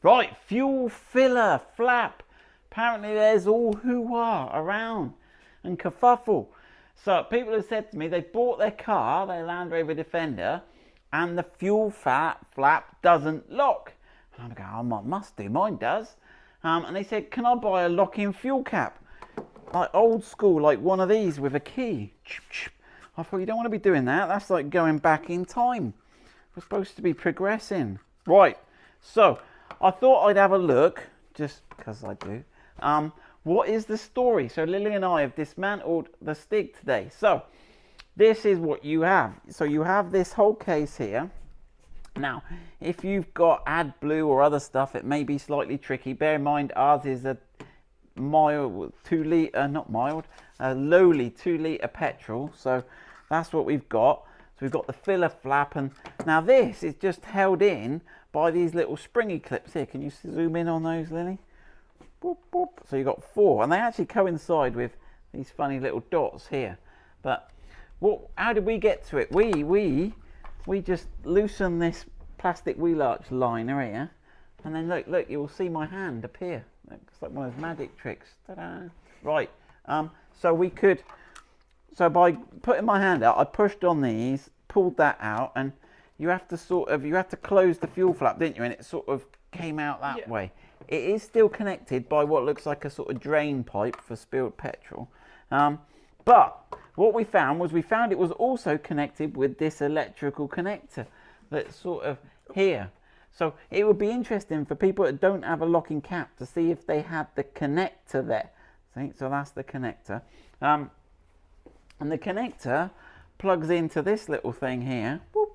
Right, fuel filler flap. Apparently there's all hoo-ha around and kerfuffle. So people have said to me they bought their car, their Land Rover Defender, and the fuel flap doesn't lock. And I'm going, oh, must do, mine does. And they said, can I buy a lock-in fuel cap? Like old school, like one of these with a key. I thought, you don't want to be doing that. That's like going back in time. We're supposed to be progressing. Right, so I thought I'd have a look, just because I do. What is the story? So Lily and I have dismantled the Stig today. So this is what you have. So you have this whole case here. Now, if you've got AdBlue or other stuff, it may be slightly tricky. Bear in mind, ours is a mild 2 litre, not mild, a lowly 2 litre petrol. So that's what we've got. So we've got the filler flap, and now this is just held in by these little springy clips here. Can you zoom in on those, Lily? Boop, boop. So you've got 4, and they actually coincide with these funny little dots here. But how did we get to it? We just loosen this plastic wheel arch liner here, and then look, you will see my hand appear. It's like one of those magic tricks. Ta-da! Right. So by putting my hand out, I pushed on these, pulled that out, and you have to close the fuel flap, didn't you? And it sort of came out that way. It is still connected by what looks like a sort of drain pipe for spilled petrol. But what we found it was also connected with this electrical connector that's sort of here. So it would be interesting for people that don't have a locking cap to see if they had the connector there. See, so that's the connector. And the connector plugs into this little thing here. Boop,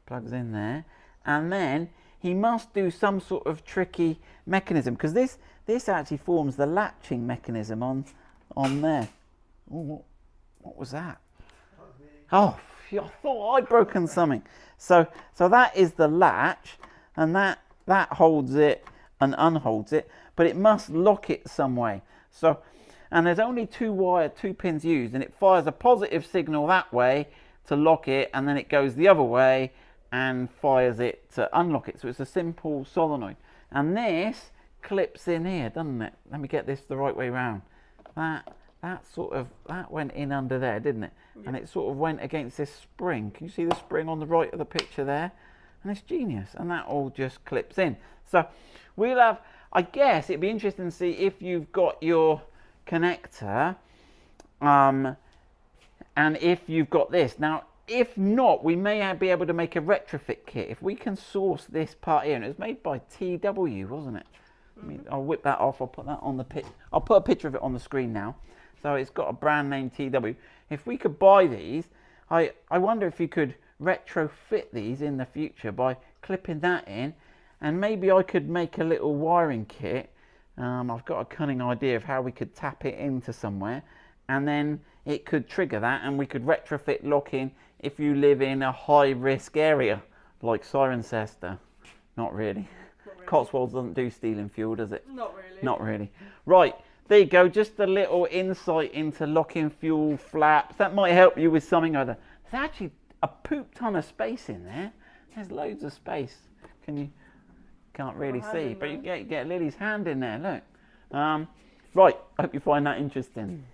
plugs in there. And then he must do some sort of tricky mechanism, because this actually forms the latching mechanism on there. Ooh, what was that? Oh, I thought I'd broken something. So that is the latch, and that holds it and unholds it, but it must lock it some way. So, and there's only 2 pins used, and it fires a positive signal that way to lock it, and then it goes the other way and fires it to unlock it. So it's a simple solenoid, and this clips in here, doesn't it? Let me get this the right way round. That went in under there, didn't it? Yeah. And it sort of went against this spring. Can you see the spring on the right of the picture there? And it's genius, and that all just clips in. So we'll have, I guess it'd be interesting to see if you've got your connector, and if you've got this. Now, if not, we may be able to make a retrofit kit. If we can source this part here, and it was made by TW, wasn't it? I mean, I'll whip that off. I'll put that on the I'll put a picture of it on the screen now. So it's got a brand name TW. If we could buy these, I wonder if you could retrofit these in the future by clipping that in, and maybe I could make a little wiring kit. I've got a cunning idea of how we could tap it into somewhere, and then it could trigger that, and we could retrofit lock-in if you live in a high-risk area like Cirencester. Not really. Cotswolds doesn't do stealing fuel, does it? Not really. Not really. Right, there you go. Just a little insight into locking fuel flaps. That might help you with something or other. There's actually a poop ton of space in there. There's loads of space. Can't really see, but you get Lily's hand in there. Look. Right, I hope you find that interesting.